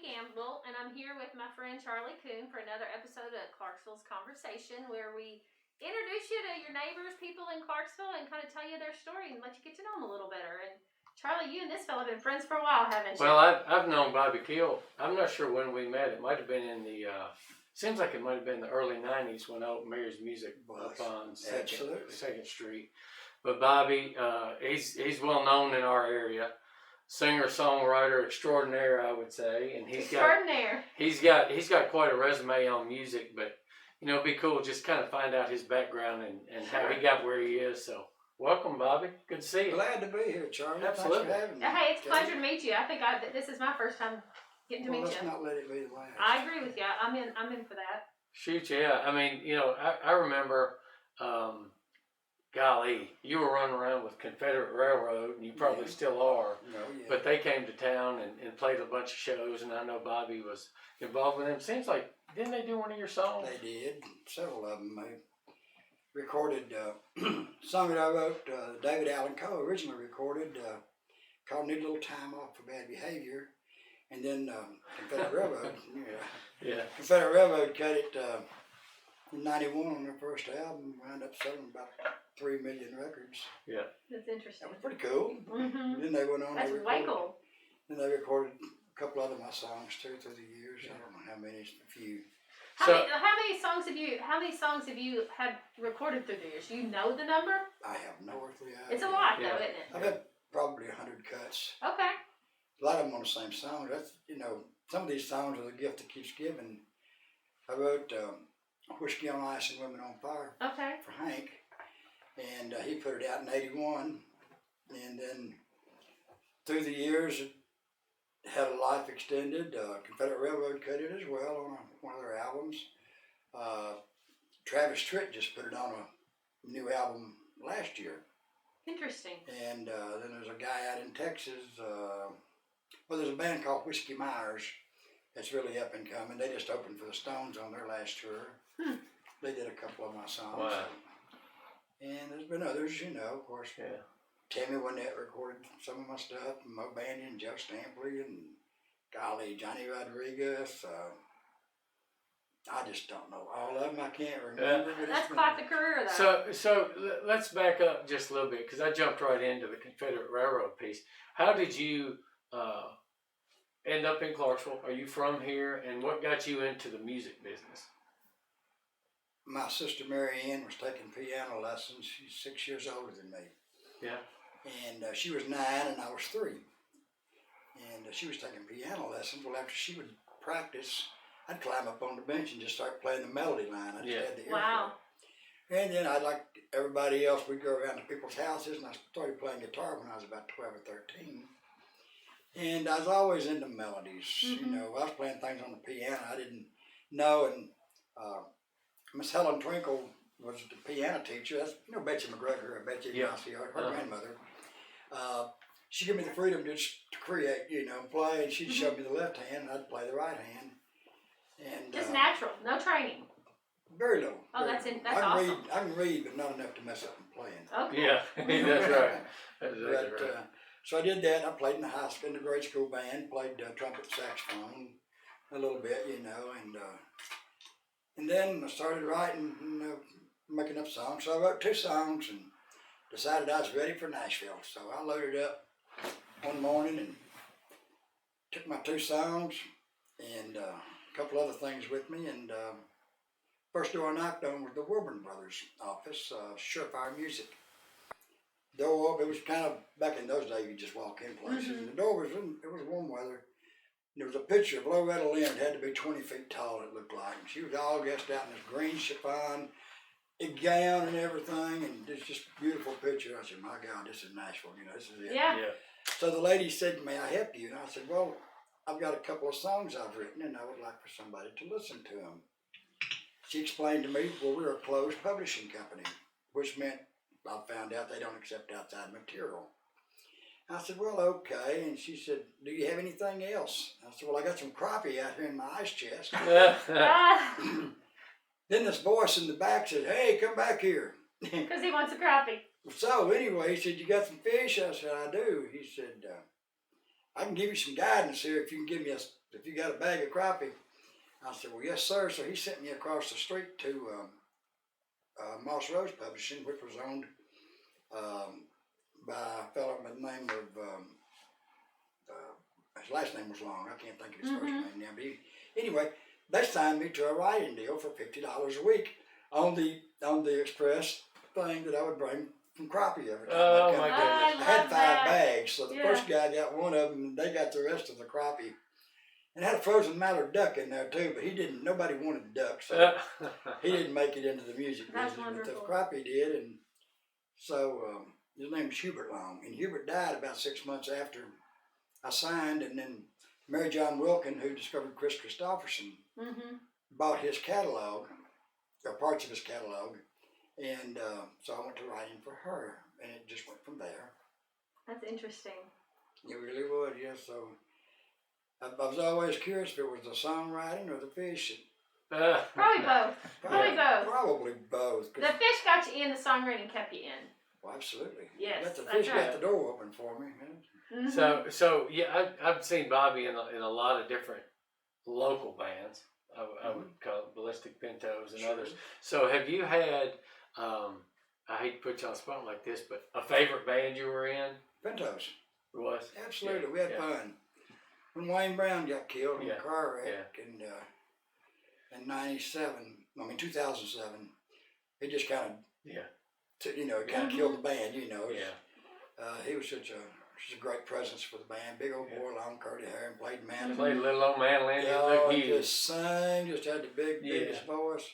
Gamble, and I'm here with my friend Charlie Coon for another episode of Clarksville's Conversation, where we introduce you to your neighbors, people in Clarksville, and kind of tell you their story and let you get to know them a little better. And Charlie, you and this fella have been friends for a while, haven't you? Well, I've known Bobby Keel. I'm not sure when we met. It might have been in the, seems like it might have been the early 90s when Old Mayor's Music up on 2nd Street. But Bobby, he's well known in our area. Singer, songwriter extraordinaire, I would say, and he's got quite a resume on music. But you know, it'd be cool just kind of find out his background and how he got where he is. So, welcome, Bobby. Good to see you. Glad to be here, Charlie. Absolutely. Thanks for having me. Hey, it's a pleasure to meet you. I think this is my first time getting to meet let's you. not let it be the last. I agree with you. I'm in for that. Shoot, yeah. I mean, you know, I remember. Golly, you were running around with Confederate Railroad, and you probably still are. But they came to town and played a bunch of shows, and I know Bobby was involved with them. Seems like, didn't they do one of your songs? They did, several of them. They recorded a song that I wrote, David Allen Coe originally recorded, called Need a Little Time Off for Bad Behavior. And then Confederate Railroad, Confederate Railroad cut it in 91 on their first album, wound up selling about 3 million records. Yeah. That's interesting. That was pretty cool. Mm-hmm. Then they went on. That's way cool. Then they recorded a couple other my songs too through the years. I don't know how many, a few. How many songs have you had recorded through the years? You know the number? I have no earthly idea. It's a lot though, isn't it? I've had probably 100 cuts. Okay. A lot of them on the same song. That's, you know, some of these songs are the gift that keeps giving. I wrote Whiskey on Ice and Women on Fire for Hank. And he put it out in 81, and then through the years it had a life extended. Confederate Railroad cut it as well on one of their albums. Travis Tritt just put it on a new album last year. Interesting. And then there's a guy out in Texas, there's a band called Whiskey Myers that's really up and coming. They just opened for the Stones on their last tour. They did a couple of my songs. Wow. And there's been others, you know, of course. Yeah. Tammy Wynette recorded some of my stuff, and Mo Bandy and Joe Stampley, and golly, Johnny Rodriguez. I just don't know all of them. I can't remember. That's quite the career, though. So let's back up just a little bit, because I jumped right into the Confederate Railroad piece. How did you end up in Clarksville? Are you from here? And what got you into the music business? My sister Mary Ann was taking piano lessons. She's 6 years older than me. Yeah. And she was 9 and I was 3. And she was taking piano lessons. Well, after she would practice, I'd climb up on the bench and just start playing the melody line. I just had the ear wow. for it. And then I'd like everybody else, we'd go around to people's houses, and I started playing guitar when I was about 12 or 13. And I was always into melodies. You know, I was playing things on the piano I didn't know, and Miss Helen Twinkle was the piano teacher. That's, you know, Betsy McGregor, or Betsy Ignacio, her grandmother. She gave me the freedom to create, you know, play, and she'd show me the left hand, and I'd play the right hand. And just natural, no training. Very little. Oh, that's awesome. I can read, but not enough to mess up in playing. Okay. Yeah, that's right. That's exactly right. So I did that, and I played in the high school, in the grade school band, played trumpet, saxophone, a little bit, you know, and then I started writing, you know, making up songs. So I wrote 2 songs and decided I was ready for Nashville. So I loaded up one morning and took my 2 songs and a couple other things with me. And first door I knocked on was the Wilburn Brothers office, Surefire Music. Door open, it was kind of, back in those days, you just walk in places. And the door was it was warm weather. There was a picture of Loretta Lynn. It had to be 20 feet tall, it looked like. And she was all dressed out in this green chiffon gown and everything. And it's just a beautiful picture. I said, my God, this is Nashville. You know, this is it. Yeah. So the lady said, may I help you? And I said, well, I've got a couple of songs I've written, and I would like for somebody to listen to them. She explained to me, well, we're a closed publishing company, which meant I found out they don't accept outside material. I said, well, okay. And she said, do you have anything else? I said, well, I got some crappie out here in my ice chest. Then this voice in the back said, hey, come back here. Because he wants a crappie. So anyway, he said, you got some fish? I said, I do. He said, I can give you some guidance here if you can give me if you got a bag of crappie. I said, well, yes, sir. So he sent me across the street to Moss Rose Publishing, which was owned by a fellow by the name of, his last name was long. I can't think of his first name now. But anyway, they signed me to a writing deal for $50 a week on the express thing that I would bring from crappie every time. Oh my goodness! I had 5 bags, so the first guy got one of them, and they got the rest of the crappie. And had a frozen mallard duck in there too, but he didn't. Nobody wanted the duck, so he didn't make it into the music business. But the crappie did, and so his name was Hubert Long, and Hubert died about 6 months after I signed, and then Mary John Wilkin, who discovered Chris Christopherson, bought his catalog, or parts of his catalog, and so I went to writing for her, and it just went from there. That's interesting. It really would, yes. So I was always curious if it was the songwriting or the fishing. Probably both. Probably both. The fish got you in, the songwriting kept you in. Well, absolutely. Yes, the fish got the door open for me. So yeah, I've seen Bobby in a lot of different local bands. I would call it Ballistic Pintos and others. So have you had, I hate to put you on the spot like this, but a favorite band you were in? Pintos. It was? Absolutely. We had fun. When Wayne Brown got killed in a car wreck in 2007, it just kind of, it kind of killed the band, He was such a great presence for the band. Big old boy, long curly hair, and played mandolin. Played little old mandolin. Just sang, just had the biggest voice.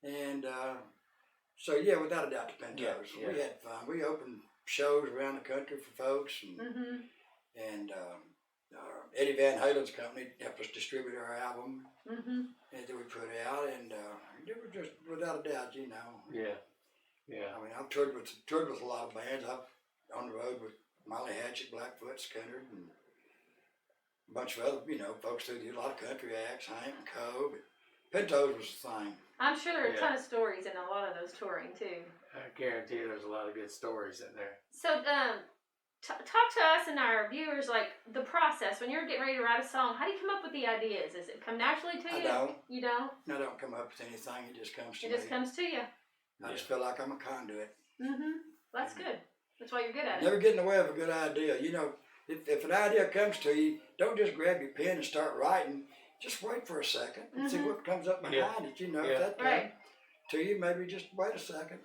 And so, without a doubt, the Pintos. We had fun. We opened shows around the country for folks, and Eddie Van Halen's company helped us distribute our album that we put out, and it was just without a doubt, Yeah. I mean, I've toured with a lot of bands. I've on the road with Molly Hatchet, Blackfoot, Skinner, and a bunch of other, folks through a lot of country acts, Hank and Co. But Pintos was the thing. I'm sure there are a ton of stories in a lot of those touring too. I guarantee there's a lot of good stories in there. So, talk to us and our viewers, like the process when you're getting ready to write a song. How do you come up with the ideas? Does it come naturally to you? I don't. You don't? I don't come up with anything. It just comes to me. It just comes to you. I just feel like I'm a conduit. That's good. That's why you're good at it. Never get in the way of a good idea. If an idea comes to you, don't just grab your pen and start writing. Just wait for a second and see what comes up behind it. If that comes to you, maybe just wait a second.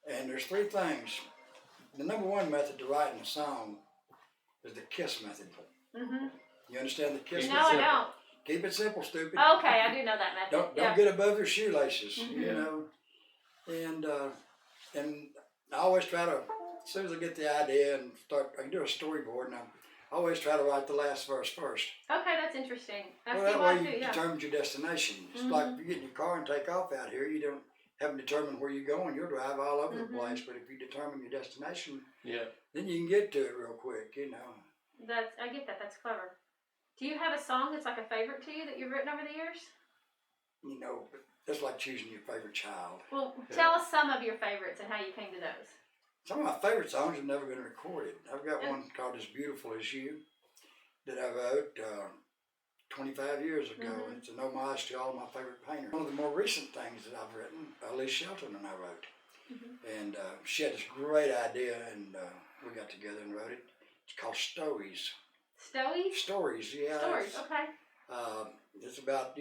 And there's 3 things. The number 1 method to writing a song is the KISS method. You understand the KISS method? No, I don't. Keep it simple, stupid. Okay, I do know that method. Don't get above your shoelaces, And I always try to, as soon as I get the idea and I can do a storyboard, and I always try to write the last verse first. Okay, that's interesting. That way you determine your destination. It's like if you get in your car and take off out here, you haven't determined where you're going. You'll drive all over the place, but if you determine your destination, then you can get to it real quick, I get that. That's clever. Do you have a song that's like a favorite to you that you've written over the years? It's like choosing your favorite child. Well, tell us some of your favorites and how you came to those. Some of my favorite songs have never been recorded. I've got one called As Beautiful As You that I wrote 25 years ago. And it's an homage to all of my favorite painters. One of the more recent things that I've written, Lee Shelton and I wrote. And she had this great idea, and we got together and wrote it. It's called Stories. Stories? Stories, yeah. Stories, okay. It's about,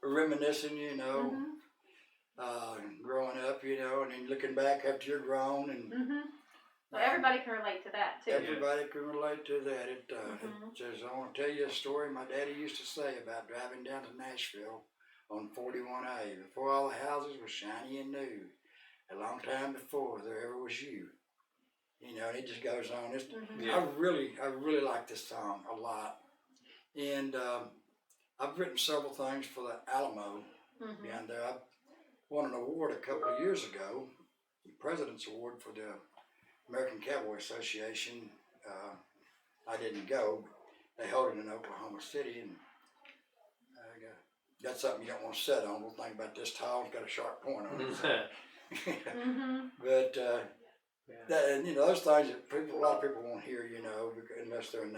reminiscing, growing up, and then looking back after you're grown. And well, everybody can relate to that, too. Everybody can relate to that. It says, I want to tell you a story my daddy used to say about driving down to Nashville on 41A before all the houses were shiny and new. A long time before there ever was you. And it just goes on. I really like this song a lot. And I've written several things for the Alamo down there. I won an award a couple of years ago, the President's Award for the American Cowboy Association. I didn't go, but they hold it in Oklahoma City, and that's something you don't want to sit on. Don't think about this tall, it's got a sharp point on it. But those things that a lot of people won't hear, unless they're in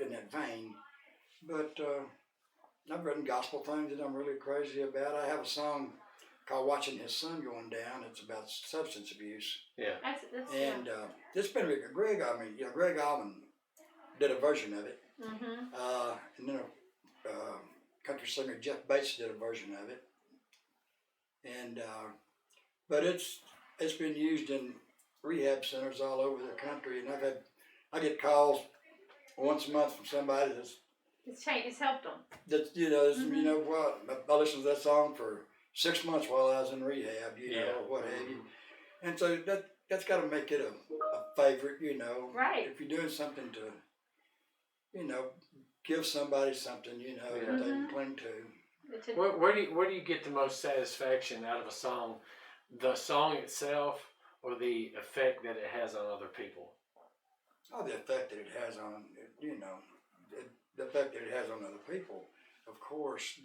in that vein. But I've written gospel things that I'm really crazy about. I have a song called "Watching His Son Going Down." It's about substance abuse. Yeah. And it's been Greg Allman did a version of it. And then a country singer Jeff Bates did a version of it. And but it's been used in rehab centers all over the country, and I get calls once a month from somebody It's helped them. That you know what, I listened to that song for 6 months while I was in rehab, or what have you, and so that's got to make it a favorite, Right. If you're doing something to, give somebody something, that they can cling to. Where do you get the most satisfaction out of a song? The song itself, or the effect that it has on other people? Oh, the effect that it has on, the effect that it has on other people. Of course,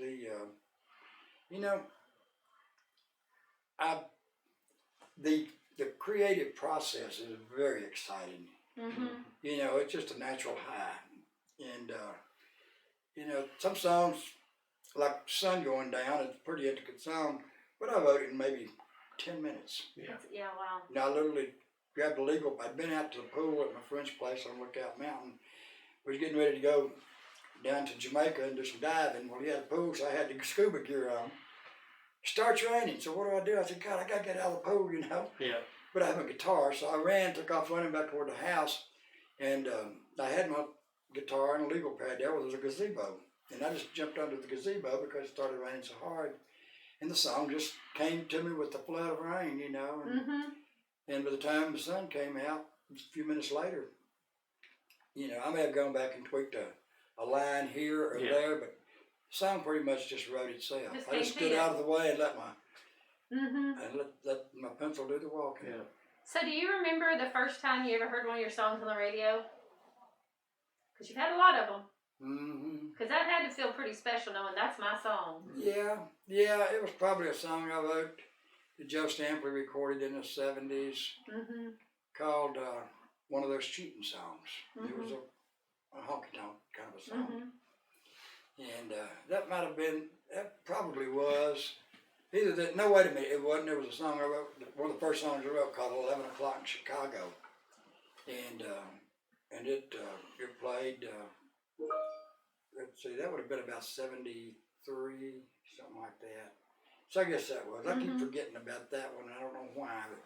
the creative process is very exciting. It's just a natural high, and some songs, like "Sun Going Down," it's a pretty intricate song, but I wrote it in maybe 10 minutes. Wow. Now, I literally grabbed the legal. I'd been out to the pool at my friend's place on Lookout Mountain. We was getting ready to go down to Jamaica and do some diving. Well, he had a pool, so I had the scuba gear on. It starts raining, so what do? I said, God, I got to get out of the pool, Yeah. But I have a guitar, so I ran, took off running back toward the house, and I had my guitar and a legal pad there where there was a gazebo. And I just jumped under the gazebo because it started raining so hard. And the song just came to me with the flood of rain, And by the time the sun came out, just a few minutes later, I may have gone back and tweaked a line here or there, but the song pretty much just wrote itself. I just stood out of the way and let my pencil do the walking. Yeah. So do you remember the first time you ever heard one of your songs on the radio? Because you've had a lot of them. Because that had to feel pretty special knowing that's my song. Yeah, it was probably a song I wrote that Joe Stampley recorded in the 70s called one of those cheating songs. It was a honky-tonk kind of a song. And that probably was, either that, no wait a minute, it wasn't, there was a song I wrote, one of the first songs I wrote called 11 O'Clock in Chicago. And it played, let's see, that would have been about 73, something like that. So I guess that was. I keep forgetting about that one. I don't know why, but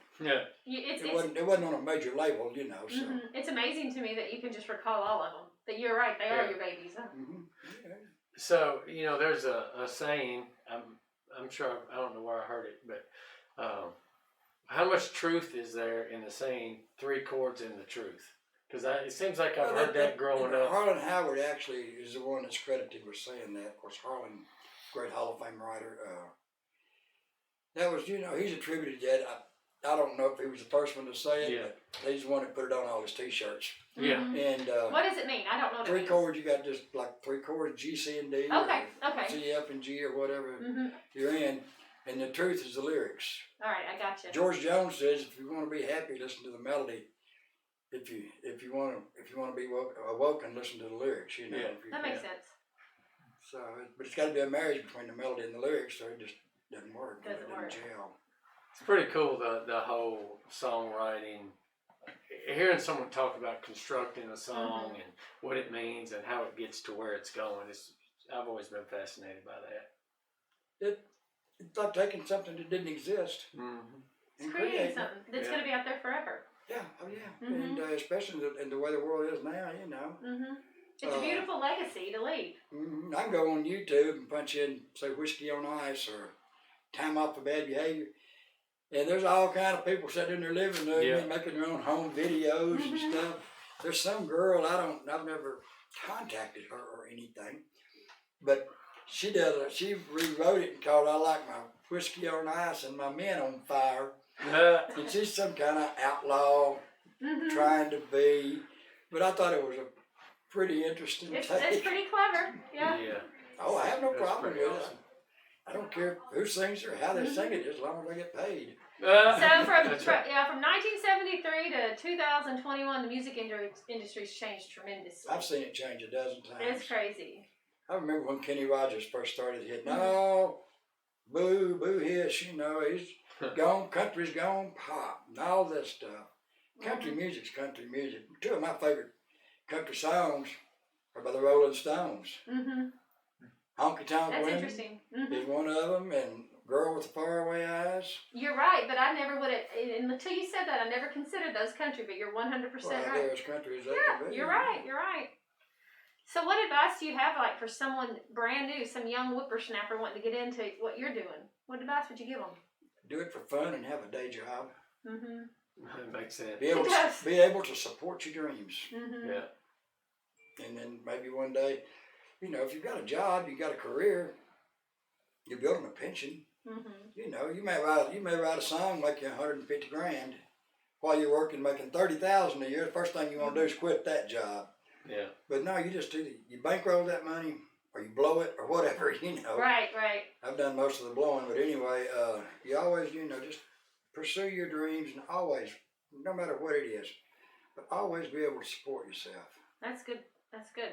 it wasn't on a major label, So it's amazing to me that you can just recall all of them. That you're right, they are your babies. Huh? So there's a saying. I'm sure I don't know where I heard it, but how much truth is there in the saying 3 chords in the truth? Because it seems like I've heard that growing up. Harlan Howard actually is the one that's credited with saying that. Of course, Harlan, great Hall of Fame writer. That was, he's attributed that. I don't know if he was the first one to say it, but he's the one that put it on all his T-shirts. Yeah. And what does it mean? I don't know what it means. 3 chords, you got just like 3 chords, G, C, and D. Okay. C, F, and G, or whatever you're in. And the truth is the lyrics. All right, I got you. George Jones says, if you want to be happy, listen to the melody. If you want to be awoken, listen to the lyrics. That makes sense. So, but it's got to be a marriage between the melody and the lyrics, so it just doesn't work. Doesn't work. Gel. It's pretty cool the whole songwriting. Hearing someone talk about constructing a song and what it means and how it gets to where it's going. I've always been fascinated by that. It's like taking something that didn't exist and creating something that's going to be out there forever. Yeah, and especially in the way the world is now, It's a beautiful legacy to leave. I can go on YouTube and punch in, say, Whiskey on Ice or Time Off for Bad Behavior, and there's all kind of people sitting in their living room making their own home videos and stuff. There's some girl, I've never contacted her or anything, but she rewrote it and called I Like My Whiskey on Ice and My Men on Fire. And she's some kind of outlaw trying to be, but I thought it was a pretty interesting take. It's pretty clever, yeah. Oh, I have no problem with it. I don't care who sings or how they sing it, as long as they get paid. So from That's right. from 1973 to 2021, the music industry's changed tremendously. I've seen it change a dozen times. It's crazy. I remember when Kenny Rogers first started hitting, Mhm. oh, boo, boo hiss, you know, he's gone, country's gone pop, and all this stuff. Country music's country music. Two of my favorite country songs are by the Rolling Stones. Mm-hmm. Honky Tonk That's Women interesting. Mm-hmm. is one of them, and Girl with the Faraway Eyes. You're right, but I never would have, and until you said that, I never considered those country, but you're 100% Well, right. they're as country as they Yeah, can be. you're right, you're right. So what advice do you have, like, for someone brand new, some young whippersnapper wanting to get into what you're doing? What advice would you give them? Do it for fun and have a day job. Mm-hmm. That makes sense. Be able to support your dreams. Mm-hmm. Yeah. And then maybe one day, you know, if you've got a job, you got a career, you're building a pension. Mm-hmm. You know, you may write a song, make you $150,000 while you're working, making $30,000 a year. The first thing you want to do is quit that job. Yeah. But no, you just you bankroll that money, or you blow it, or whatever. You know. Right. I've done most of the blowing, but anyway, you always, you know, just pursue your dreams, and always, no matter what it is, but always be able to support yourself. That's good. That's good.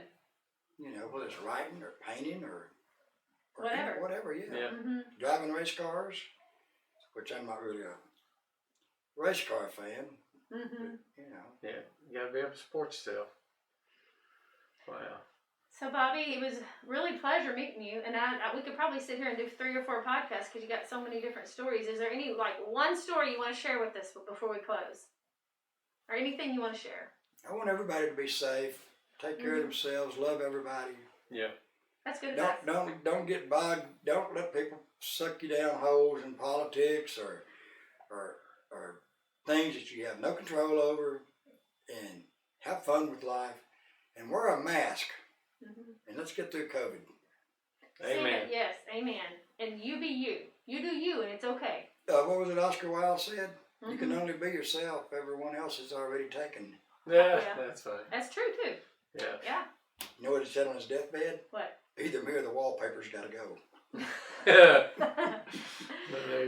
You know, whether it's writing or painting or Whatever. You know, whatever, yeah. Mm-hmm. Driving race cars, which I'm not really a race car fan. Mm-hmm. But, you know. Yeah. You gotta be able to support yourself. Wow. So, Bobby, it was really a pleasure meeting you, and we could probably sit here and do 3 or 4 podcasts because you got so many different stories. Is there any, like, one story you want to share with us before we close? Or anything you want to share? I want everybody to be safe, take care of themselves, love everybody. Yeah. That's good advice. Don't get bogged. Don't let people suck you down holes in politics or things that you have no control over. And have fun with life, and wear a mask. Mm-hmm. And let's get through COVID. Amen. Yes, amen. And you be you. You do you, and it's okay. What was it Oscar Wilde said? Mm-hmm. You can only be yourself. Everyone else is already taken. Yeah, Yeah. that's fine. That's true too. Yeah. Yeah. You know what he said on his deathbed? What? Either me or the wallpaper's got to go.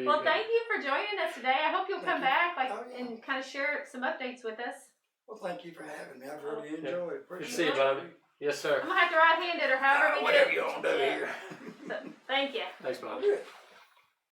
Well, thank you for joining us today. I hope you'll come back, and kind of share some updates with us. Well, thank you for having me. I've really enjoyed it. Good to Appreciate see you, it. Bobby. Yes, sir. I'm gonna have to right-hand it or however we do Whatever it. you want to do here. So, thank you. Thanks, Bobby. Good.